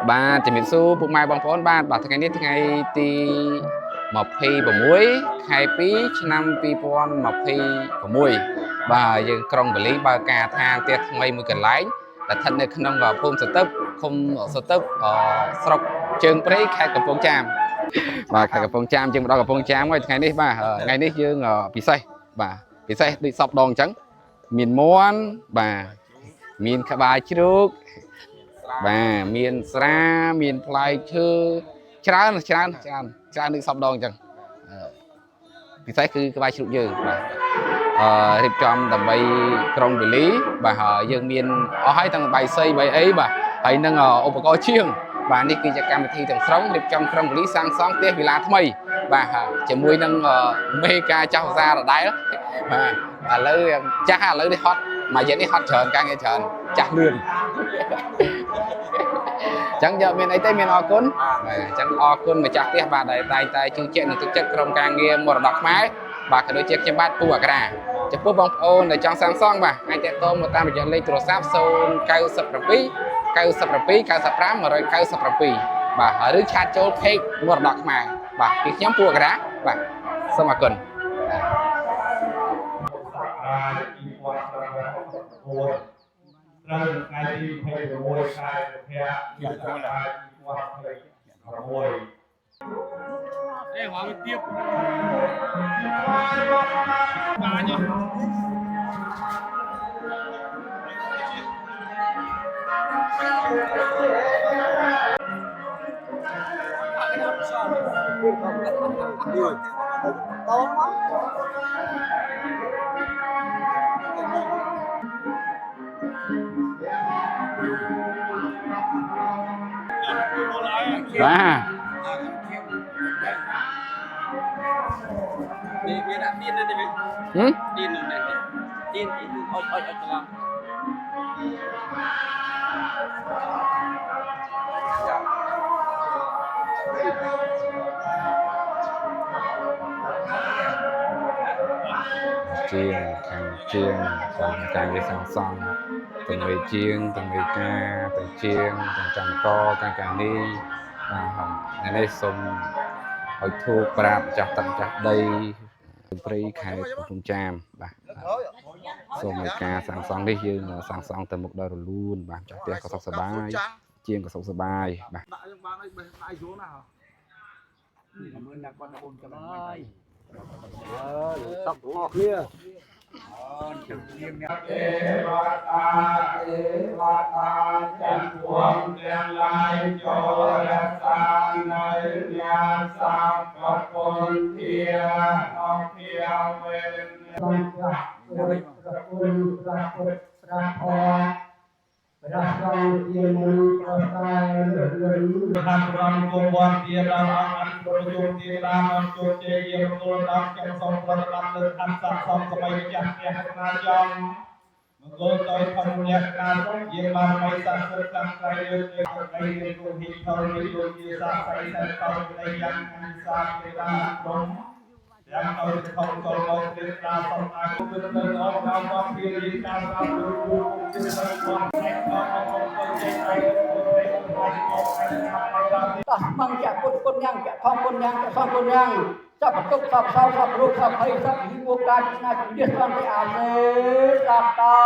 បាទជំរាបសួរពុកម៉ែបងប្អូនបាទថ្ងៃនេះថ្ងៃទី26ខែ2ឆ្នាំ2026បាទយើងក្រុងបលីបើកការថាផ្ទះថ្មីមួយកន្លែងដែលស្ថិតនៅក្នុងភូមិសទឹកឃុំសទឹកស្រុកជើងព្រៃខេត្តកំពង់ចាមបាទខេត្តកំពង់ចាមយើងមកដល់កំពង់ចាមហើយថ្ងៃនេះបាទថ្ងៃនេះយើងពិសេសបាទពិសេសដូចសពដងអញ្ចឹងមានមាន់បាទមានក្បាលជ្រូកបាទមានស្រាមានផ្លែឈើច្រើនដូចសពដងអញ្ចឹងពិសេសគឺក្បាលជ្រូកយើងបាទរៀបចំដើម្បីក្រុងបលីបាទយើងមានអស់ហើយទាំងបាយសីបាយអីបាទហើយនឹងឧបករណ៍ជាងបាទនេះគឺជាកម្មវិធីទាំងស្រុងរៀបចំក្រុងបលីសាងសង់ផ្ទះវិឡាថ្មីបាទជាមួយនឹងមេការចាស់ឧស្សាហ៍ដដែលបាទឥឡូវចាស់ឥឡូវនេះហត់មួយយេនេះហត់ច្រើនការងារច្រើនចាស់លឿនអញ្ចឹងយកមានអីទេមានអរគុណបាទអញ្ចឹងអរគុណម្ចាស់ផ្ទះបាទដែលតែងតែជឿជាក់និងទឹកចិត្តក្រុមការងារមរតកខ្មែរបាទក៏ដូចជាខ្ញុំបាទពូអក្រាចំពោះបងប្អូនដែលចង់សាងសង់បាទអាចទាក់ទងមកតាមរយៈលេខទូរស័ព្ទ097 97 95 197បាទឬឆាតចូល page មរតកខ្មែរបាទពីខ្ញុំពូអក្រាបាទសូមអរគុណត្រូវថ្ងៃទី26ខែកុម្ភៈឆ្នាំ2026អេហងទៀតបានញ៉ាំបាទមានដាក់ទៀនទេវិញទៀននោះនេះទៀនអុចច្រឡំជាងខាងជាងខាងការងារសាងសង់ទាំងមេជាងទាំងមេការទាំងជាងទាំងចង្កការនេះបាទនេះសូមឲ្យធូបប្រាប់ចាស់តាំងចាស់ដីព្រៃខេត្តកំពង់ចាមបាទសូមឲ្យការសាងសង់នេះយើងសាងសង់ទៅមុខដោយរលូនបាទចាស់ផ្ទះក៏សុខសប្បាយជាងក៏សុខសប្បាយបាទដាក់យើងបានឲ្យបេះដៃយូរណាស់ហ៎មើលដាក់គាត់អូនចាំហើយតបអស់គ្នាជំរាបអ្នកទេវតាទាំងពួងទាំងឡាយចូលរក្សានៅញាសាបពុន្ធាអភិវេនព្រះគុណព្រះពុទ្ធព្រះធម៌ព្រះសង្ឃជាមុនប្រសើរលើខាងក្រុមគុំវត្តជាដល់អង្គប្រជុំទីតាមអង្គជោគជ័យជាពលដល់ចំសំប្រតិបត្តិលើអន្តរសំសម័យចាស់ព្រះណាចំមង្គលដោយធម្មញាការជាបានបិសាសឹកតាមក្រៃលើទេវដីនៃគុំហិថលនៃលោកជាសាស័យសន្តោនៃយ៉ាងអនិសាទេតាក្រុមទាំងអរខំកលមកទេតាសំអាគុំទៅអរដល់មកពីរីការតាមលោកគុំជាសង្ឃមកតែអង្គអង្គទៅចេញឲ្យតោះមង្ចាពុទ្ធគុណយ៉ាងចាផងគុណយ៉ាងចាផងគុណយ៉ាងចាប់បន្ទុកសពសោសពរូបសពអីសពជីវកាចណាជំនះស្វ័នទៅអាសេសតោ